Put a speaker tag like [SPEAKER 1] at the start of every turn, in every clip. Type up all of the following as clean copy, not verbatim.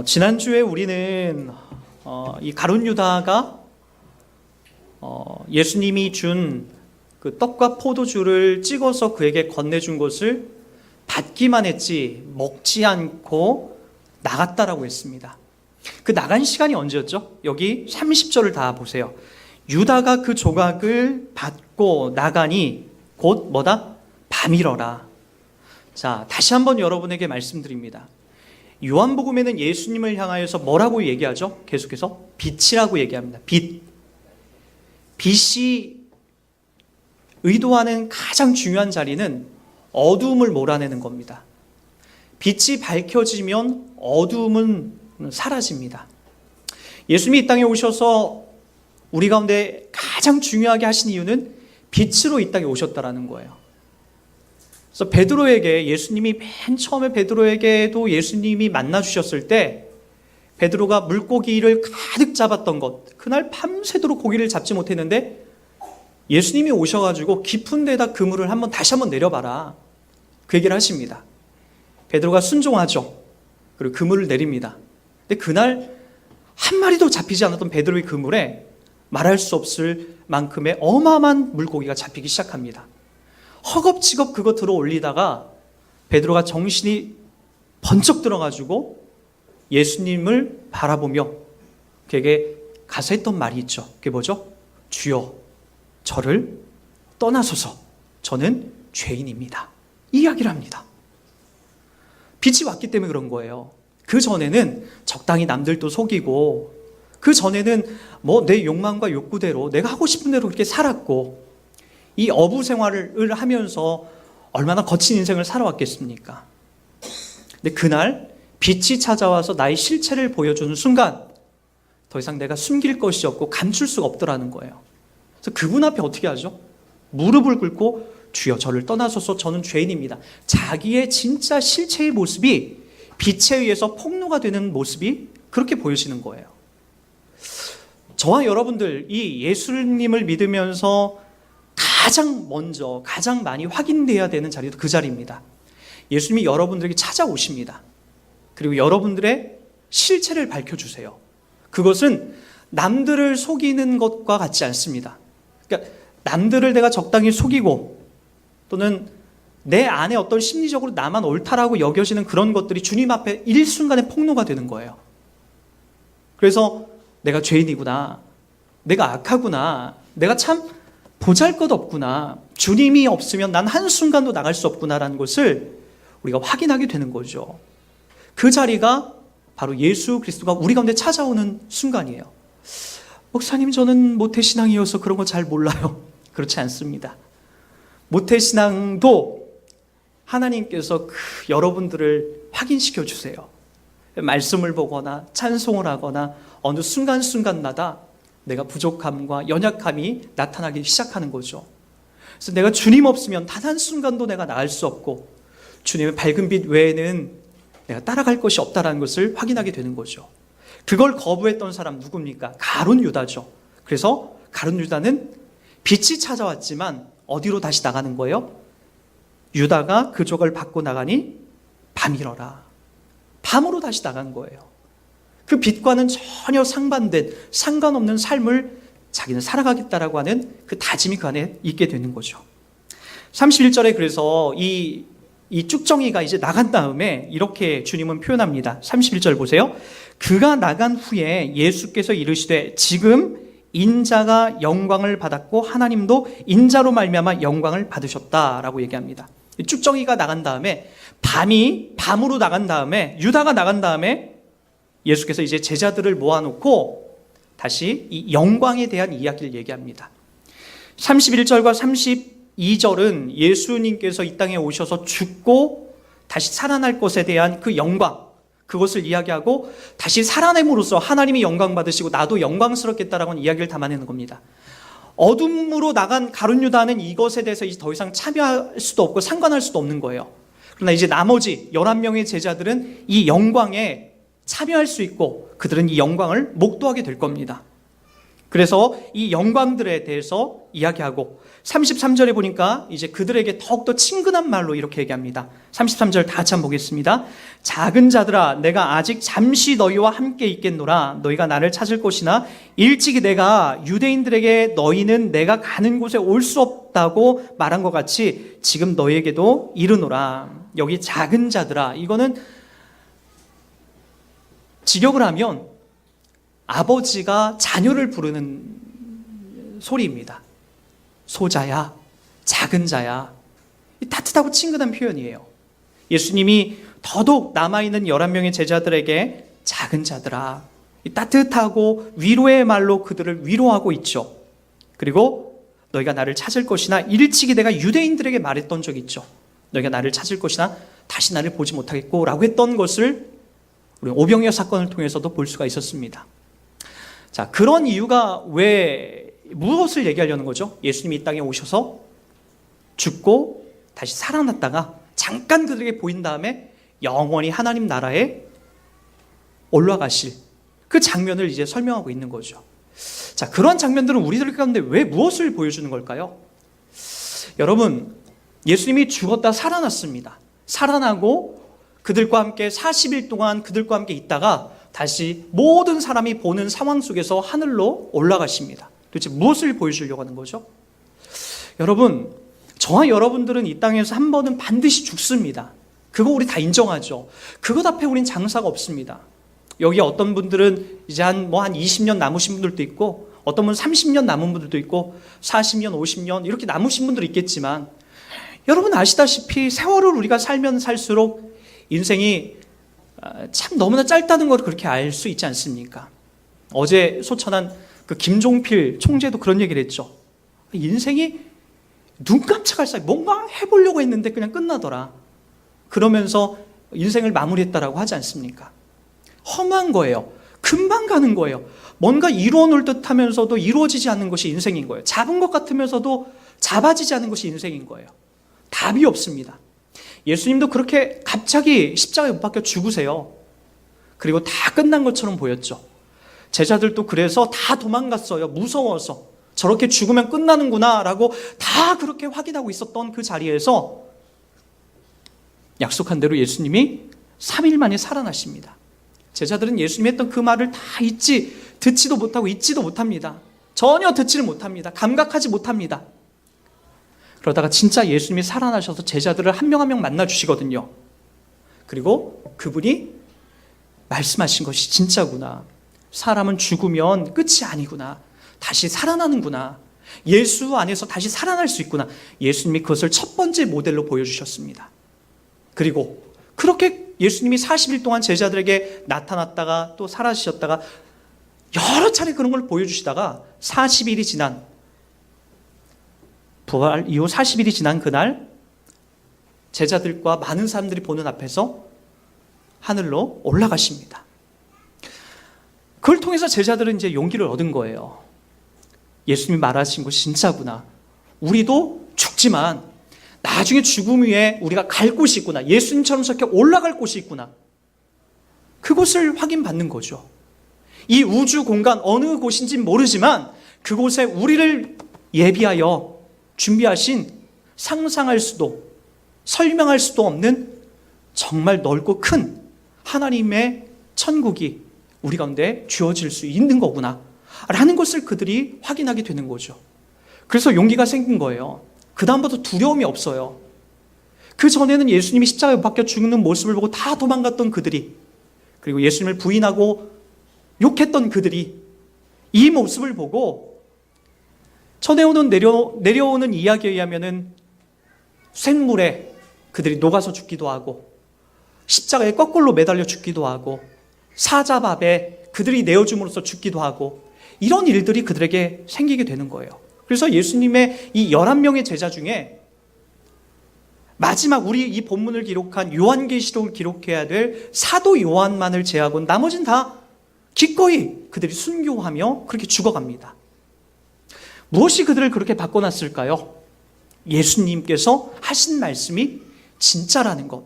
[SPEAKER 1] 지난주에 우리는 이 가룟 유다가 예수님이 준 그 떡과 포도주를 찍어서 그에게 건네준 것을 받기만 했지 먹지 않고 나갔다라고 했습니다. 그 나간 시간이 언제였죠? 여기 30절을 다 보세요. 유다가 그 조각을 받고 나가니 곧 뭐다? 밤이러라. 자, 다시 한번 여러분에게 말씀드립니다. 요한복음에는 예수님을 향하여서 뭐라고 얘기하죠? 계속해서 빛이라고 얘기합니다. 빛. 빛이 의도하는 가장 중요한 자리는 어두움을 몰아내는 겁니다. 빛이 밝혀지면 어두움은 사라집니다. 예수님이 이 땅에 오셔서 우리 가운데 가장 중요하게 하신 이유는 빛으로 이 땅에 오셨다라는 거예요. 그래서 베드로에게 예수님이 맨 처음에 베드로에게도 예수님이 만나 주셨을 때 베드로가 물고기를 가득 잡았던 것, 그날 밤새도록 고기를 잡지 못했는데 예수님이 오셔가지고 깊은 데다 그물을 다시 한번 내려봐라, 그 얘기를 하십니다. 베드로가 순종하죠. 그리고 그물을 내립니다. 근데 그날 한 마리도 잡히지 않았던 베드로의 그물에 말할 수 없을 만큼의 어마어마한 물고기가 잡히기 시작합니다. 허겁지겁 그거 들어 올리다가 베드로가 정신이 번쩍 들어가지고 예수님을 바라보며 그에게 가서 했던 말이 있죠. 그게 뭐죠? 주여, 저를 떠나소서, 저는 죄인입니다. 이 이야기를 합니다. 빛이 왔기 때문에 그런 거예요. 그 전에는 적당히 남들도 속이고, 그 전에는 내 욕망과 욕구대로 내가 하고 싶은 대로 그렇게 살았고, 이 어부 생활을 하면서 얼마나 거친 인생을 살아왔겠습니까? 근데 그날 빛이 찾아와서 나의 실체를 보여주는 순간 더 이상 내가 숨길 것이 없고 감출 수가 없더라는 거예요. 그래서 그분 앞에 어떻게 하죠? 무릎을 꿇고 주여, 저를 떠나소서, 저는 죄인입니다. 자기의 진짜 실체의 모습이 빛에 의해서 폭로가 되는 모습이 그렇게 보여지는 거예요. 저와 여러분들, 이 예수님을 믿으면서 가장 먼저, 가장 많이 확인돼야 되는 자리도 그 자리입니다. 예수님이 여러분들에게 찾아오십니다. 그리고 여러분들의 실체를 밝혀주세요. 그것은 남들을 속이는 것과 같지 않습니다. 그러니까 남들을 내가 적당히 속이고 또는 내 안에 어떤 심리적으로 나만 옳다라고 여겨지는 그런 것들이 주님 앞에 일순간에 폭로가 되는 거예요. 그래서 내가 죄인이구나, 내가 악하구나, 내가 참 보잘것없구나, 주님이 없으면 난 한순간도 나갈 수 없구나라는 것을 우리가 확인하게 되는 거죠. 그 자리가 바로 예수 그리스도가 우리 가운데 찾아오는 순간이에요. 목사님, 저는 모태신앙이어서 그런 거 잘 몰라요. 그렇지 않습니다. 모태신앙도 하나님께서 여러분들을 확인시켜 주세요. 말씀을 보거나 찬송을 하거나 어느 순간순간마다 내가 부족함과 연약함이 나타나기 시작하는 거죠. 그래서 내가 주님 없으면 단 한순간도 내가 나을 수 없고 주님의 밝은 빛 외에는 내가 따라갈 것이 없다는 것을 확인하게 되는 거죠. 그걸 거부했던 사람 누굽니까? 가룟 유다죠. 그래서 가룟 유다는 빛이 찾아왔지만 어디로 다시 나가는 거예요? 유다가 그 조각을 받고 나가니 밤이러라. 밤으로 다시 나간 거예요. 그 빛과는 전혀 상관없는 삶을 자기는 살아가겠다라고 하는 그 다짐이 그 안에 있게 되는 거죠. 31절에 그래서 이 쭉정이가 이제 나간 다음에 이렇게 주님은 표현합니다. 31절 보세요. 그가 나간 후에 예수께서 이르시되 지금 인자가 영광을 받았고 하나님도 인자로 말미암아 영광을 받으셨다라고 얘기합니다. 쭉정이가 나간 다음에 밤으로 나간 다음에 유다가 나간 다음에 예수께서 이제 제자들을 모아놓고 다시 이 영광에 대한 이야기를 얘기합니다. 31절과 32절은 예수님께서 이 땅에 오셔서 죽고 다시 살아날 것에 대한 그 영광, 그것을 이야기하고 다시 살아냄으로써 하나님이 영광 받으시고 나도 영광스럽겠다라고 하는 이야기를 담아내는 겁니다. 어둠으로 나간 가룟 유다는 이것에 대해서 이제 더 이상 참여할 수도 없고 상관할 수도 없는 거예요. 그러나 이제 나머지 11명의 제자들은 이 영광에 참여할 수 있고 그들은 이 영광을 목도하게 될 겁니다. 그래서 이 영광들에 대해서 이야기하고 33절에 보니까 이제 그들에게 더욱더 친근한 말로 이렇게 얘기합니다. 33절 다 같이 한번 보겠습니다. 작은 자들아, 내가 아직 잠시 너희와 함께 있겠노라. 너희가 나를 찾을 것이나 일찍이 내가 유대인들에게 너희는 내가 가는 곳에 올 수 없다고 말한 것 같이 지금 너희에게도 이르노라. 여기 작은 자들아, 이거는 직역을 하면 아버지가 자녀를 부르는 소리입니다. 소자야, 작은 자야. 따뜻하고 친근한 표현이에요. 예수님이 더더욱 남아있는 11명의 제자들에게 작은 자들아, 따뜻하고 위로의 말로 그들을 위로하고 있죠. 그리고 너희가 나를 찾을 것이나 일찍이 내가 유대인들에게 말했던 적이 있죠. 너희가 나를 찾을 것이나 다시 나를 보지 못하겠고 라고 했던 것을 우리 오병이어 사건을 통해서도 볼 수가 있었습니다. 자, 그런 이유가 무엇을 얘기하려는 거죠? 예수님이 이 땅에 오셔서 죽고 다시 살아났다가 잠깐 그들에게 보인 다음에 영원히 하나님 나라에 올라가실 그 장면을 이제 설명하고 있는 거죠. 자, 그런 장면들은 우리들 가운데 왜 무엇을 보여주는 걸까요? 여러분, 예수님이 죽었다 살아났습니다. 살아나고 그들과 함께 40일 동안 그들과 함께 있다가 다시 모든 사람이 보는 상황 속에서 하늘로 올라가십니다. 도대체 무엇을 보여주려고 하는 거죠? 여러분, 저와 여러분들은 이 땅에서 한 번은 반드시 죽습니다. 그거 우리 다 인정하죠. 그것 앞에 우린 장사가 없습니다. 여기 어떤 분들은 이제 한 20년 남으신 분들도 있고, 어떤 분은 30년 남은 분들도 있고, 40년, 50년 이렇게 남으신 분들이 있겠지만, 여러분 아시다시피 세월을 우리가 살면 살수록 인생이 참 너무나 짧다는 걸 그렇게 알 수 있지 않습니까? 어제 소천한 그 김종필 총재도 그런 얘기를 했죠. 인생이 눈 깜짝할 사이 뭔가 해보려고 했는데 그냥 끝나더라. 그러면서 인생을 마무리했다라고 하지 않습니까? 험한 거예요. 금방 가는 거예요. 뭔가 이루어 놓을 듯 하면서도 이루어지지 않는 것이 인생인 거예요. 잡은 것 같으면서도 잡아지지 않는 것이 인생인 거예요. 답이 없습니다. 예수님도 그렇게 갑자기 십자가에 못 박혀 죽으세요. 그리고 다 끝난 것처럼 보였죠. 제자들도 그래서 다 도망갔어요. 무서워서. 저렇게 죽으면 끝나는구나 라고 다 그렇게 확인하고 있었던 그 자리에서 약속한 대로 예수님이 3일 만에 살아나십니다. 제자들은 예수님이 했던 그 말을 다 듣지도 못하고 잊지도 못합니다. 전혀 듣지를 못합니다. 감각하지 못합니다. 그러다가 진짜 예수님이 살아나셔서 제자들을 한 명 한 명 만나주시거든요. 그리고 그분이 말씀하신 것이 진짜구나. 사람은 죽으면 끝이 아니구나. 다시 살아나는구나. 예수 안에서 다시 살아날 수 있구나. 예수님이 그것을 첫 번째 모델로 보여주셨습니다. 그리고 그렇게 예수님이 40일 동안 제자들에게 나타났다가 또 사라지셨다가 여러 차례 그런 걸 보여주시다가 40일이 지난 부활 이후 40일이 지난 그날 제자들과 많은 사람들이 보는 앞에서 하늘로 올라가십니다. 그걸 통해서 제자들은 이제 용기를 얻은 거예요. 예수님이 말하신 것이 진짜구나. 우리도 죽지만 나중에 죽음 위에 우리가 갈 곳이 있구나. 예수님처럼 저렇게 올라갈 곳이 있구나. 그것을 확인받는 거죠. 이 우주 공간 어느 곳인지 모르지만 그곳에 우리를 예비하여 준비하신 상상할 수도 설명할 수도 없는 정말 넓고 큰 하나님의 천국이 우리 가운데 주어질 수 있는 거구나 라는 것을 그들이 확인하게 되는 거죠. 그래서 용기가 생긴 거예요. 그 다음부터 두려움이 없어요. 그 전에는 예수님이 십자가에 못 박혀 죽는 모습을 보고 다 도망갔던 그들이, 그리고 예수님을 부인하고 욕했던 그들이 이 모습을 보고 전해오는 내려오는 이야기에 의하면은 쇳물에 그들이 녹아서 죽기도 하고 십자가에 거꾸로 매달려 죽기도 하고 사자밥에 그들이 내어줌으로써 죽기도 하고 이런 일들이 그들에게 생기게 되는 거예요. 그래서 예수님의 이 11명의 제자 중에 마지막 우리 이 본문을 기록한 요한계시록을 기록해야 될 사도 요한만을 제하고는 나머지는 다 기꺼이 그들이 순교하며 그렇게 죽어갑니다. 무엇이 그들을 그렇게 바꿔놨을까요? 예수님께서 하신 말씀이 진짜라는 것,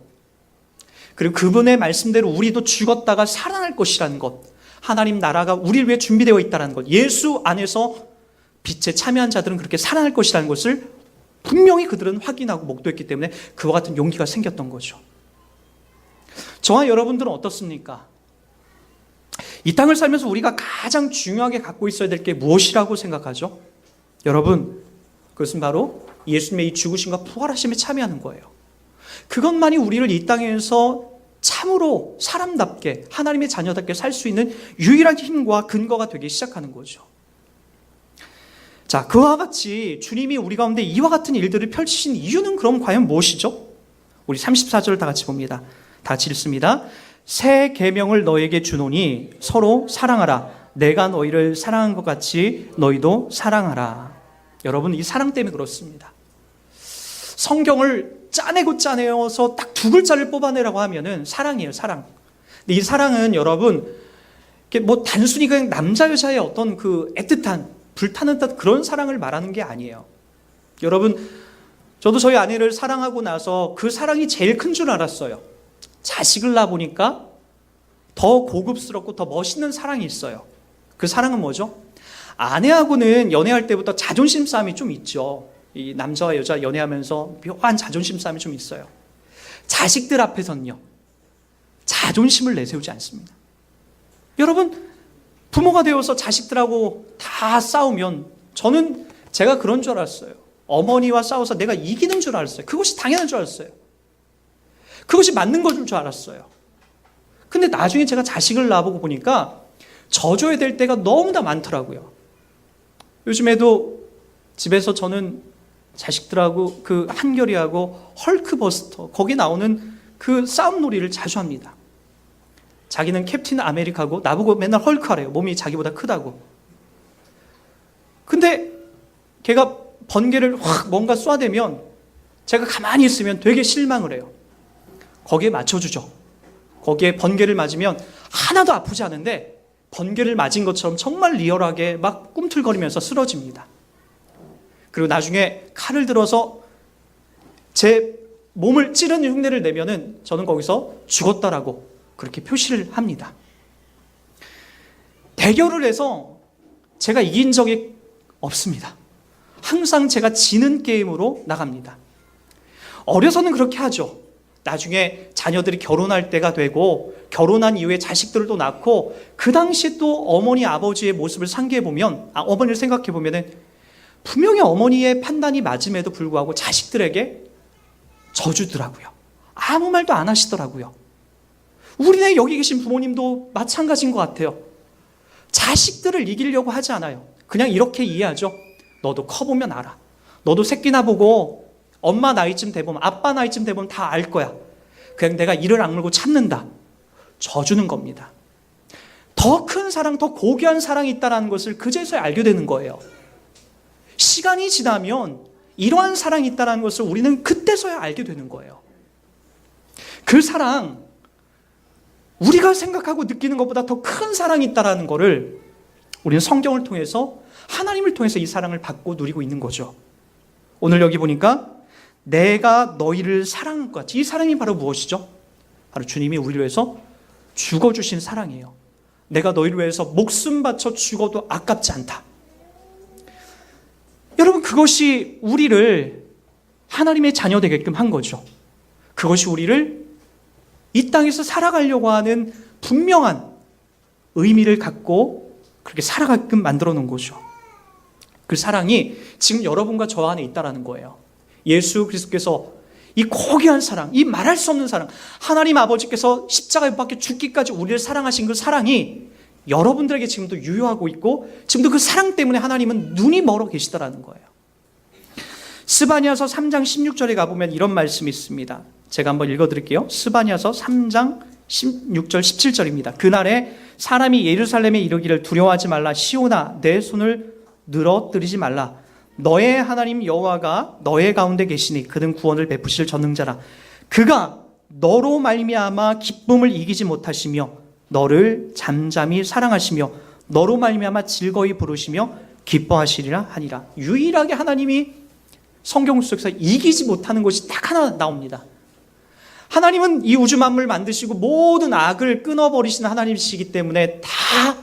[SPEAKER 1] 그리고 그분의 말씀대로 우리도 죽었다가 살아날 것이라는 것, 하나님 나라가 우리를 위해 준비되어 있다는 것, 예수 안에서 빛에 참여한 자들은 그렇게 살아날 것이라는 것을 분명히 그들은 확인하고 목도했기 때문에 그와 같은 용기가 생겼던 거죠. 저와 여러분들은 어떻습니까? 이 땅을 살면서 우리가 가장 중요하게 갖고 있어야 될 게 무엇이라고 생각하죠? 여러분, 그것은 바로 예수님의 이 죽으심과 부활하심에 참여하는 거예요. 그것만이 우리를 이 땅에서 참으로 사람답게, 하나님의 자녀답게 살 수 있는 유일한 힘과 근거가 되기 시작하는 거죠. 자, 그와 같이 주님이 우리 가운데 이와 같은 일들을 펼치신 이유는 그럼 과연 무엇이죠? 우리 34절 다 같이 봅니다. 다 같이 읽습니다. 새 계명을 너에게 주노니 서로 사랑하라. 내가 너희를 사랑한 것 같이 너희도 사랑하라. 여러분, 이 사랑 때문에 그렇습니다. 성경을 짜내서 딱 두 글자를 뽑아내라고 하면은 사랑이에요, 사랑. 근데 이 사랑은 여러분, 뭐 단순히 그냥 남자 여자의 어떤 그 애틋한, 불타는 듯 그런 사랑을 말하는 게 아니에요. 여러분, 저도 저희 아내를 사랑하고 나서 그 사랑이 제일 큰 줄 알았어요. 자식을 낳아보니까 더 고급스럽고 더 멋있는 사랑이 있어요. 그 사랑은 뭐죠? 아내하고는 연애할 때부터 자존심 싸움이 좀 있죠. 이 남자와 여자 연애하면서 묘한 자존심 싸움이 좀 있어요. 자식들 앞에서는요, 자존심을 내세우지 않습니다. 여러분, 부모가 되어서 자식들하고 다 싸우면 저는 제가 그런 줄 알았어요. 어머니와 싸워서 내가 이기는 줄 알았어요. 그것이 당연한 줄 알았어요. 그것이 맞는 것인 줄 알았어요. 근데 나중에 제가 자식을 낳아보고 보니까 져줘야 될 때가 너무나 많더라고요. 요즘에도 집에서 저는 자식들하고 그 한결이하고 헐크버스터, 거기 나오는 그 싸움놀이를 자주 합니다. 자기는 캡틴 아메리카고 나보고 맨날 헐크하래요. 몸이 자기보다 크다고. 근데 걔가 번개를 확 뭔가 쏴대면 제가 가만히 있으면 되게 실망을 해요. 거기에 맞춰주죠. 거기에 번개를 맞으면 하나도 아프지 않은데 번개를 맞은 것처럼 정말 리얼하게 막 꿈틀거리면서 쓰러집니다. 그리고 나중에 칼을 들어서 제 몸을 찌르는 흉내를 내면은 저는 거기서 죽었다라고 그렇게 표시를 합니다. 대결을 해서 제가 이긴 적이 없습니다. 항상 제가 지는 게임으로 나갑니다. 어려서는 그렇게 하죠. 나중에 자녀들이 결혼할 때가 되고 결혼한 이후에 자식들을 또 낳고 그 당시 또 어머니 아버지의 모습을 상기해 보면, 어머니를 생각해 보면은 분명히 어머니의 판단이 맞음에도 불구하고 자식들에게 져주더라고요. 아무 말도 안 하시더라고요. 우리네 여기 계신 부모님도 마찬가지인 것 같아요. 자식들을 이기려고 하지 않아요. 그냥 이렇게 이해하죠. 너도 커보면 알아. 너도 새끼나 보고 엄마 나이쯤 돼보면, 아빠 나이쯤 돼보면 다 알 거야. 그냥 내가 이를 악물고 참는다. 져주는 겁니다. 더 큰 사랑, 더 고귀한 사랑이 있다는 것을 그제서야 알게 되는 거예요. 시간이 지나면 이러한 사랑이 있다는 것을 우리는 그때서야 알게 되는 거예요. 그 사랑, 우리가 생각하고 느끼는 것보다 더 큰 사랑이 있다는 것을 우리는 성경을 통해서, 하나님을 통해서 이 사랑을 받고 누리고 있는 거죠. 오늘 여기 보니까 내가 너희를 사랑한 것 같이, 이 사랑이 바로 무엇이죠? 바로 주님이 우리를 위해서 죽어주신 사랑이에요. 내가 너희를 위해서 목숨 바쳐 죽어도 아깝지 않다. 여러분, 그것이 우리를 하나님의 자녀 되게끔 한 거죠. 그것이 우리를 이 땅에서 살아가려고 하는 분명한 의미를 갖고 그렇게 살아가게끔 만들어 놓은 거죠. 그 사랑이 지금 여러분과 저 안에 있다는 거예요. 예수 그리스도께서 이 고귀한 사랑, 이 말할 수 없는 사랑, 하나님 아버지께서 십자가에 못 박혀 죽기까지 우리를 사랑하신 그 사랑이 여러분들에게 지금도 유효하고 있고, 지금도 그 사랑 때문에 하나님은 눈이 멀어 계시다라는 거예요. 스바냐서 3장 16절에 가보면 이런 말씀이 있습니다. 제가 한번 읽어드릴게요. 스바냐서 3장 16절 17절입니다. 그날에 사람이 예루살렘에 이르기를 두려워하지 말라. 시온아, 내 손을 늘어뜨리지 말라. 너의 하나님 여호와가 너의 가운데 계시니 그는 구원을 베푸실 전능자라. 그가 너로 말미암아 기쁨을 이기지 못하시며 너를 잠잠히 사랑하시며 너로 말미암아 즐거이 부르시며 기뻐하시리라 하니라. 유일하게 하나님이 성경 속에서 이기지 못하는 것이 딱 하나 나옵니다. 하나님은 이 우주 만물 만드시고 모든 악을 끊어버리시는 하나님이시기 때문에 다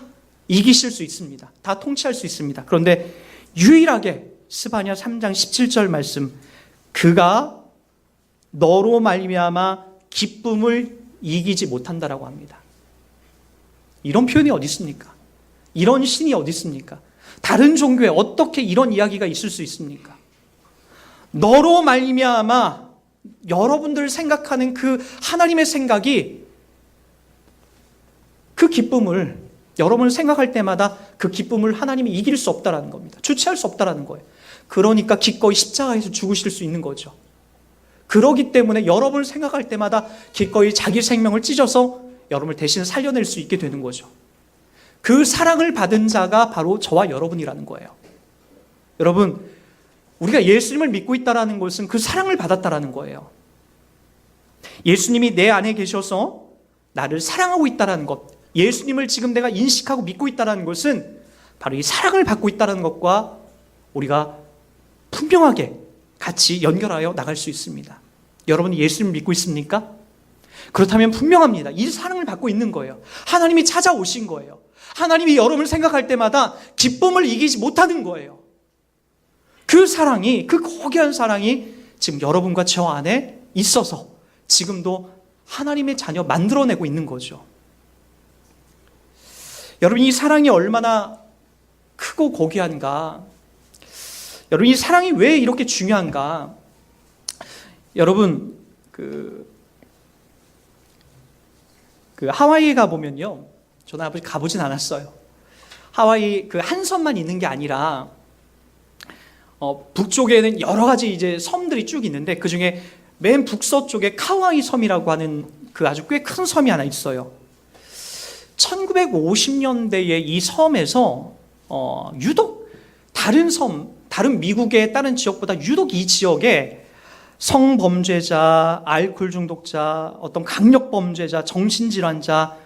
[SPEAKER 1] 이기실 수 있습니다. 다 통치할 수 있습니다. 그런데 유일하게 스바냐 3장 17절 말씀, 그가 너로 말미암아 기쁨을 이기지 못한다라고 합니다. 이런 표현이 어디 있습니까? 이런 신이 어디 있습니까? 다른 종교에 어떻게 이런 이야기가 있을 수 있습니까? 너로 말미암아, 여러분들 생각하는 그 하나님의 생각이, 그 기쁨을, 여러분을 생각할 때마다 그 기쁨을 하나님이 이길 수 없다라는 겁니다. 주체할 수 없다라는 거예요. 그러니까 기꺼이 십자가에서 죽으실 수 있는 거죠. 그러기 때문에 여러분을 생각할 때마다 기꺼이 자기 생명을 찢어서 여러분을 대신 살려낼 수 있게 되는 거죠. 그 사랑을 받은 자가 바로 저와 여러분이라는 거예요. 여러분, 우리가 예수님을 믿고 있다는 것은 그 사랑을 받았다는 거예요. 예수님이 내 안에 계셔서 나를 사랑하고 있다는 것, 예수님을 지금 내가 인식하고 믿고 있다는 것은 바로 이 사랑을 받고 있다는 것과 우리가 분명하게 같이 연결하여 나갈 수 있습니다. 여러분이 예수님을 믿고 있습니까? 그렇다면 분명합니다. 이 사랑을 받고 있는 거예요. 하나님이 찾아오신 거예요. 하나님이 여러분을 생각할 때마다 기쁨을 이기지 못하는 거예요. 그 사랑이, 그 고귀한 사랑이 지금 여러분과 저 안에 있어서 지금도 하나님의 자녀 만들어내고 있는 거죠. 여러분, 이 사랑이 얼마나 크고 고귀한가? 여러분, 이 사랑이 왜 이렇게 중요한가? 여러분, 그 하와이에 가보면요, 저는 아버지 가보진 않았어요. 하와이 그 한 섬만 있는 게 아니라 북쪽에는 여러 가지 이제 섬들이 쭉 있는데 그 중에 맨 북서쪽에 카와이 섬이라고 하는 그 아주 꽤 큰 섬이 하나 있어요. 1950년대에 이 섬에서 유독 다른 미국의 다른 지역보다 유독 이 지역에 성범죄자, 알코올 중독자, 어떤 강력범죄자, 정신질환자,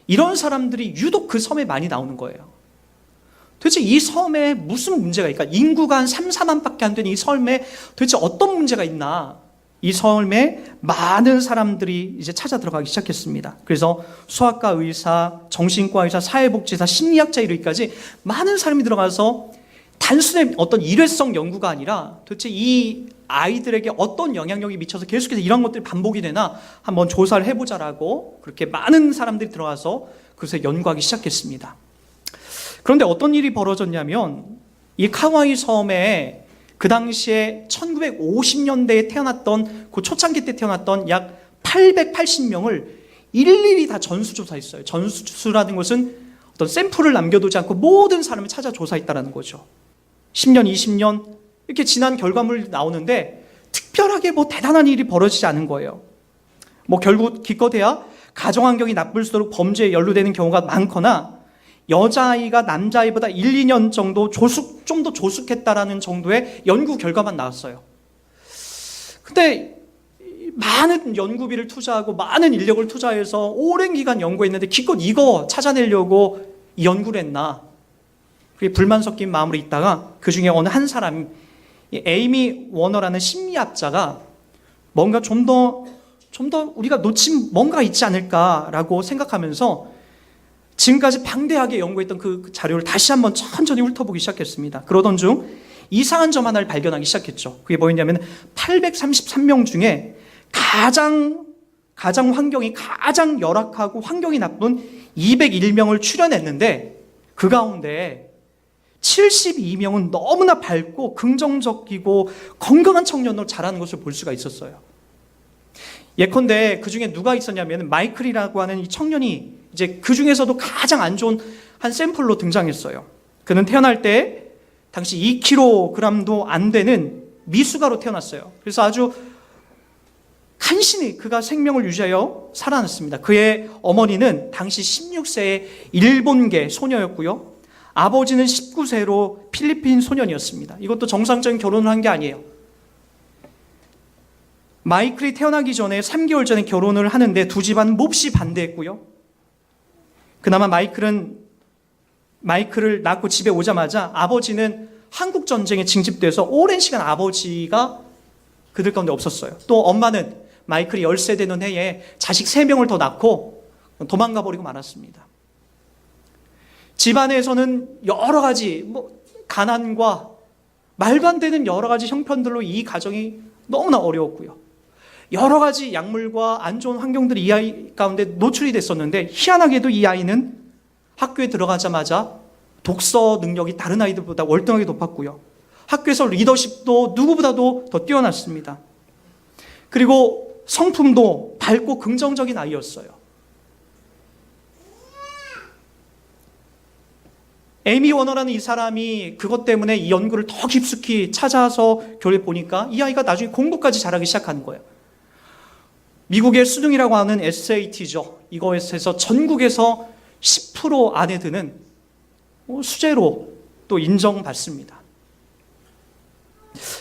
[SPEAKER 1] 이런 사람들이 유독 그 섬에 많이 나오는 거예요. 도대체 이 섬에 무슨 문제가 있을까? 인구가 한 3, 4만 밖에 안 되는 이 섬에 도대체 어떤 문제가 있나? 이 섬에 많은 사람들이 이제 찾아 들어가기 시작했습니다. 그래서 수학과 의사, 정신과 의사, 사회복지사, 심리학자 이르기까지 많은 사람이 들어가서 단순히 어떤 일회성 연구가 아니라 도대체 이 아이들에게 어떤 영향력이 미쳐서 계속해서 이런 것들이 반복이 되나 한번 조사를 해보자라고 그렇게 많은 사람들이 들어가서 그것에 연구하기 시작했습니다. 그런데 어떤 일이 벌어졌냐면 이 카와이 섬에 그 당시에 1950년대에 태어났던, 그 초창기 때 태어났던 약 880명을 일일이 다 전수조사했어요. 전수라는 것은 어떤 샘플을 남겨두지 않고 모든 사람을 찾아 조사했다는 거죠. 10년, 20년 이렇게 지난 결과물이 나오는데 특별하게 뭐 대단한 일이 벌어지지 않은 거예요. 뭐 결국 기껏해야 가정환경이 나쁠수록 범죄에 연루되는 경우가 많거나 여자아이가 남자아이보다 1, 2년 정도 좀 더 조숙했다라는 정도의 연구 결과만 나왔어요. 근데 많은 연구비를 투자하고 많은 인력을 투자해서 오랜 기간 연구했는데 기껏 이거 찾아내려고 이 연구를 했나? 그게 불만 섞인 마음으로 있다가 그 중에 어느 한 사람이 에이미 워너라는 심리학자가 뭔가 좀 더 우리가 놓친 뭔가 있지 않을까라고 생각하면서 지금까지 방대하게 연구했던 그 자료를 다시 한번 천천히 훑어보기 시작했습니다. 그러던 중 이상한 점 하나를 발견하기 시작했죠. 그게 뭐였냐면 833명 중에 가장 환경이 가장 열악하고 환경이 나쁜 201명을 추려냈는데 그 가운데 72명은 너무나 밝고 긍정적이고 건강한 청년으로 자라는 것을 볼 수가 있었어요. 예컨대 그 중에 누가 있었냐면 마이클이라고 하는 이 청년이 이제 그 중에서도 가장 안 좋은 한 샘플로 등장했어요. 그는 태어날 때 당시 2kg도 안 되는 미숙아로 태어났어요. 그래서 아주 간신히 그가 생명을 유지하여 살아났습니다. 그의 어머니는 당시 16세의 일본계 소녀였고요. 아버지는 19세로 필리핀 소년이었습니다. 이것도 정상적인 결혼을 한 게 아니에요. 마이클이 태어나기 전에 3개월 전에 결혼을 하는데 두 집안은 몹시 반대했고요. 그나마 마이클을 낳고 집에 오자마자 아버지는 한국전쟁에 징집돼서 오랜 시간 아버지가 그들 가운데 없었어요. 또 엄마는 마이클이 10세 되는 해에 자식 3명을 더 낳고 도망가 버리고 말았습니다. 집안에서는 여러 가지 가난과 말도 안 되는 여러 가지 형편들로 이 가정이 너무나 어려웠고요. 여러 가지 약물과 안 좋은 환경들이 이 아이 가운데 노출이 됐었는데, 희한하게도 이 아이는 학교에 들어가자마자 독서 능력이 다른 아이들보다 월등하게 높았고요. 학교에서 리더십도 누구보다도 더 뛰어났습니다. 그리고 성품도 밝고 긍정적인 아이였어요. 에이미 워너라는 이 사람이 그것 때문에 이 연구를 더 깊숙이 찾아서 교를 보니까 이 아이가 나중에 공부까지 잘하기 시작하는 거예요. 미국의 수능이라고 하는 SAT죠. 이것에서 전국에서 10% 안에 드는 수재로 또 인정받습니다.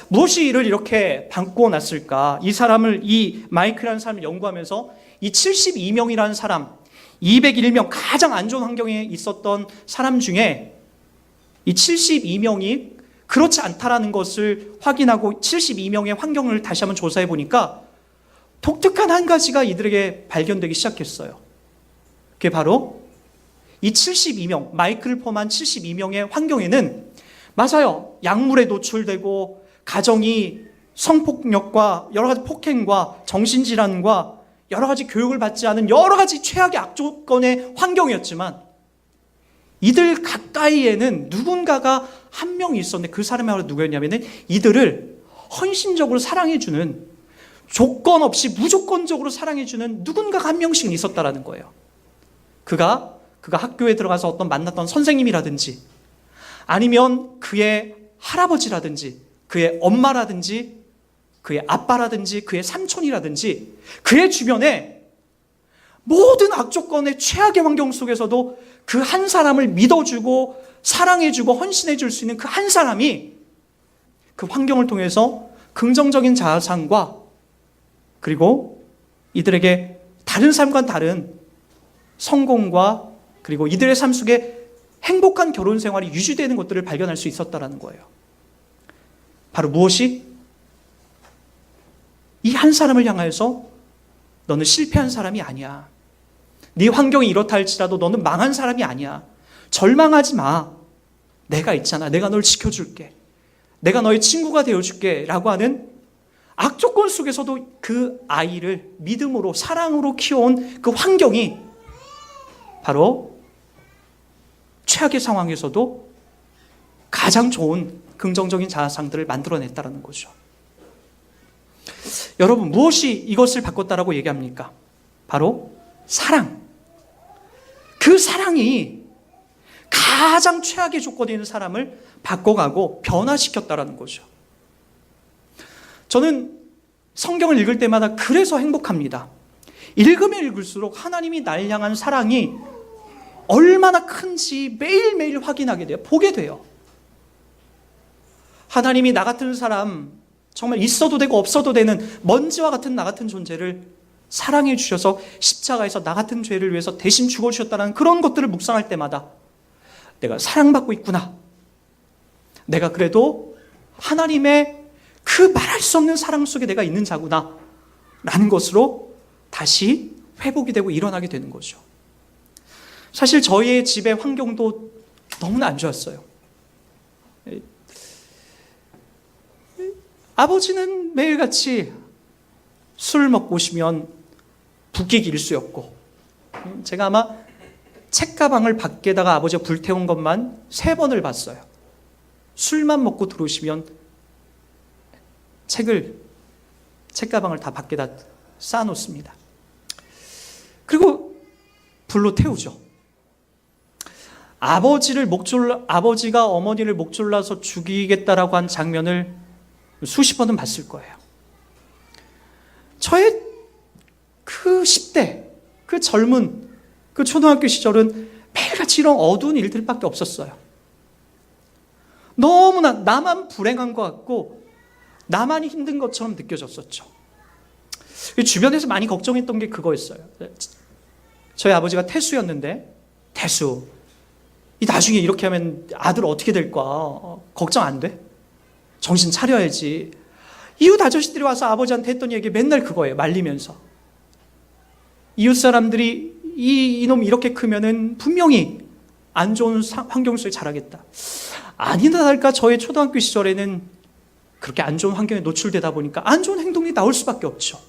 [SPEAKER 1] 무엇이 이를 이렇게 바꿔놨을까? 이 사람을, 이 마이클이라는 사람을 연구하면서 이 72명이라는 사람, 201명 가장 안 좋은 환경에 있었던 사람 중에 이 72명이 그렇지 않다라는 것을 확인하고 72명의 환경을 다시 한번 조사해 보니까 독특한 한 가지가 이들에게 발견되기 시작했어요. 그게 바로 이 72명, 마이클을 포함한 72명의 환경에는, 맞아요, 약물에 노출되고 가정이 성폭력과 여러 가지 폭행과 정신질환과 여러 가지 교육을 받지 않은 여러 가지 최악의 악조건의 환경이었지만, 이들 가까이에는 누군가가 한 명이 있었는데, 그 사람이 바로 누구였냐면 이들을 헌신적으로 사랑해주는, 조건 없이 무조건적으로 사랑해주는 누군가가 한 명씩은 있었다라는 거예요. 그가 학교에 들어가서 어떤 만났던 선생님이라든지, 아니면 그의 할아버지라든지, 그의 엄마라든지, 그의 아빠라든지, 그의 삼촌이라든지, 그의 주변에 모든 악조건의 최악의 환경 속에서도 그 한 사람을 믿어주고 사랑해주고 헌신해줄 수 있는 그 한 사람이 그 환경을 통해서 긍정적인 자상과, 그리고 이들에게 다른 삶과는 다른 성공과, 그리고 이들의 삶 속에 행복한 결혼 생활이 유지되는 것들을 발견할 수 있었다는 거예요. 바로 무엇이? 이 한 사람을 향하여서 너는 실패한 사람이 아니야. 네 환경이 이렇다 할지라도 너는 망한 사람이 아니야. 절망하지 마. 내가 있잖아. 내가 널 지켜줄게. 내가 너의 친구가 되어줄게. 라고 하는 악조건 속에서도 그 아이를 믿음으로, 사랑으로 키워온 그 환경이 바로 최악의 상황에서도 가장 좋은 긍정적인 자아상들을 만들어냈다는 거죠. 여러분, 무엇이 이것을 바꿨다라고 얘기합니까? 바로 사랑. 그 사랑이 가장 최악의 조건에 있는 사람을 바꿔가고 변화시켰다라는 거죠. 저는 성경을 읽을 때마다 그래서 행복합니다. 읽으면 읽을수록 하나님이 날 향한 사랑이 얼마나 큰지 매일매일 확인하게 돼요. 보게 돼요. 하나님이 나 같은 사람, 정말 있어도 되고 없어도 되는 먼지와 같은 나 같은 존재를 사랑해 주셔서 십자가에서 나 같은 죄를 위해서 대신 죽어주셨다는 그런 것들을 묵상할 때마다 내가 사랑받고 있구나. 내가 그래도 하나님의 그 말할 수 없는 사랑 속에 내가 있는 자구나 라는 것으로 다시 회복이 되고 일어나게 되는 거죠. 사실 저희의 집의 환경도 너무나 안 좋았어요. 아버지는 매일같이 술 먹고 오시면 북기기 일수였고, 제가 아마 책가방을 밖에다가 아버지가 불태운 것만 3번을 봤어요. 술만 먹고 들어오시면 책가방을 다 밖에다 쌓아놓습니다. 그리고 불로 태우죠. 아버지가 어머니를 목졸라서 죽이겠다라고 한 장면을 수십 번은 봤을 거예요. 저의 그 10대, 그 젊은, 그 초등학교 시절은 매일같이 이런 어두운 일들밖에 없었어요. 너무나 나만 불행한 것 같고 나만이 힘든 것처럼 느껴졌었죠. 주변에서 많이 걱정했던 게 그거였어요. 저희 아버지가 태수였는데, 태수, 이 나중에 이렇게 하면 아들 어떻게 될까? 걱정 안 돼? 정신 차려야지. 이웃 아저씨들이 와서 아버지한테 했던 얘기 맨날 그거예요. 말리면서. 이웃 사람들이 이놈 이렇게 크면은 분명히 안 좋은 환경 속에 자라겠다. 아니나 다를까 저의 초등학교 시절에는 그렇게 안 좋은 환경에 노출되다 보니까 안 좋은 행동이 나올 수밖에 없죠.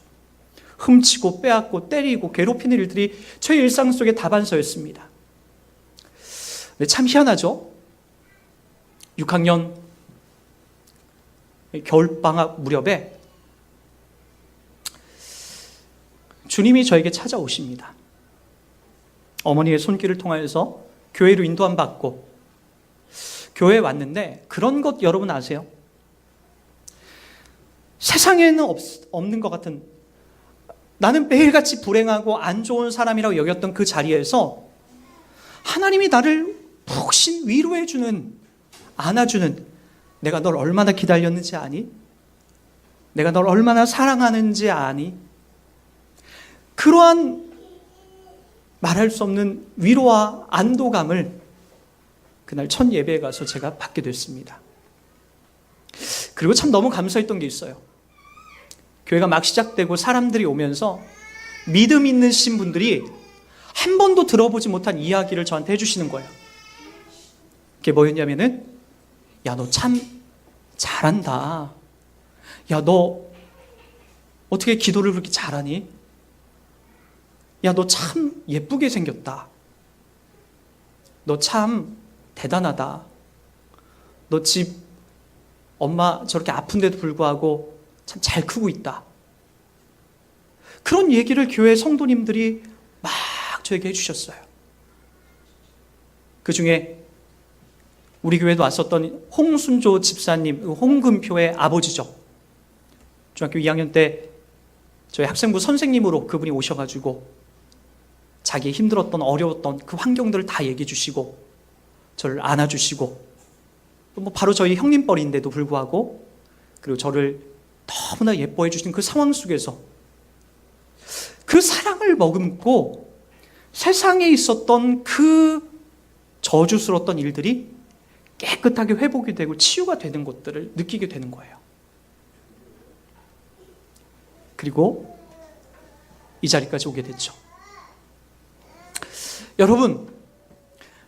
[SPEAKER 1] 훔치고 빼앗고 때리고 괴롭히는 일들이 저의 일상 속의 다반사였습니다. 근데 참 희한하죠. 6학년 겨울방학 무렵에 주님이 저에게 찾아오십니다. 어머니의 손길을 통하여서 교회로 인도함 받고 교회에 왔는데 그런 것 여러분 아세요? 세상에는 없는 것 같은, 나는 매일같이 불행하고 안 좋은 사람이라고 여겼던 그 자리에서 하나님이 나를 푹신 위로해주는, 안아주는, 내가 널 얼마나 기다렸는지 아니? 내가 널 얼마나 사랑하는지 아니? 그러한 말할 수 없는 위로와 안도감을 그날 첫 예배에 가서 제가 받게 됐습니다. 그리고 참 너무 감사했던 게 있어요. 교회가 막 시작되고 사람들이 오면서 믿음 있는 신분들이 한 번도 들어보지 못한 이야기를 저한테 해주시는 거예요. 그게 뭐였냐면은, 야, 너 참 잘한다. 야, 너 어떻게 기도를 그렇게 잘하니? 야, 너 참 예쁘게 생겼다. 너 참 대단하다. 너 집 엄마 저렇게 아픈데도 불구하고 참 잘 크고 있다. 그런 얘기를 교회 성도님들이 막 저에게 해주셨어요. 그 중에 우리 교회도 왔었던 홍순조 집사님, 홍금표의 아버지죠. 중학교 2학년 때 저희 학생부 선생님으로 그분이 오셔가지고 자기 힘들었던 어려웠던 그 환경들을 다 얘기해 주시고 저를 안아주시고, 뭐 바로 저희 형님뻘인데도 불구하고, 그리고 저를 너무나 예뻐해 주신 그 상황 속에서 그 사랑을 머금고 세상에 있었던 그 저주스러웠던 일들이 깨끗하게 회복이 되고 치유가 되는 것들을 느끼게 되는 거예요. 그리고 이 자리까지 오게 됐죠. 여러분,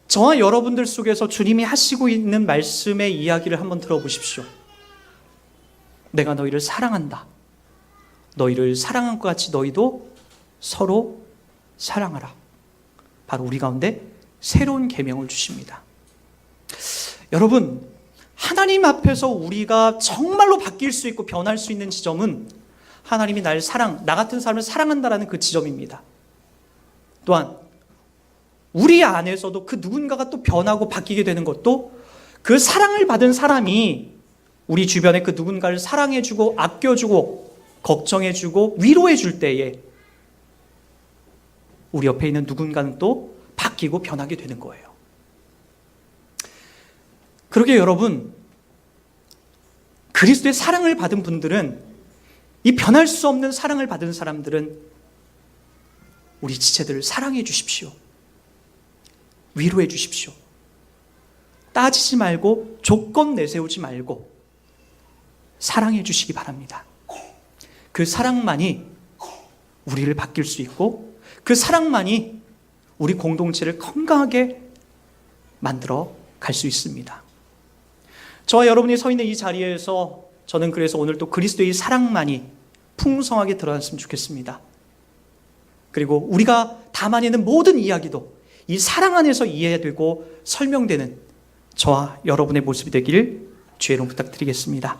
[SPEAKER 1] 저와 여러분들 속에서 주님이 하시고 있는 말씀의 이야기를 한번 들어보십시오. 내가 너희를 사랑한다. 너희를 사랑한 것 같이 너희도 서로 사랑하라. 바로 우리 가운데 새로운 계명을 주십니다. 여러분, 하나님 앞에서 우리가 정말로 바뀔 수 있고 변할 수 있는 지점은 하나님이 나 같은 사람을 사랑한다라는 그 지점입니다. 또한 우리 안에서도 그 누군가가 또 변하고 바뀌게 되는 것도 그 사랑을 받은 사람이 우리 주변에 그 누군가를 사랑해주고 아껴주고 걱정해주고 위로해줄 때에 우리 옆에 있는 누군가는 또 바뀌고 변하게 되는 거예요. 그러게 여러분, 그리스도의 사랑을 받은 분들은, 이 변할 수 없는 사랑을 받은 사람들은 우리 지체들을 사랑해 주십시오. 위로해 주십시오. 따지지 말고 조건 내세우지 말고 사랑해 주시기 바랍니다. 그 사랑만이 우리를 바뀔 수 있고 그 사랑만이 우리 공동체를 건강하게 만들어 갈 수 있습니다. 저와 여러분이 서 있는 이 자리에서 저는 그래서 오늘 또 그리스도의 사랑만이 풍성하게 드러났으면 좋겠습니다. 그리고 우리가 담아내는 모든 이야기도 이 사랑 안에서 이해되고 설명되는 저와 여러분의 모습이 되길 주의 이름 부탁드리겠습니다.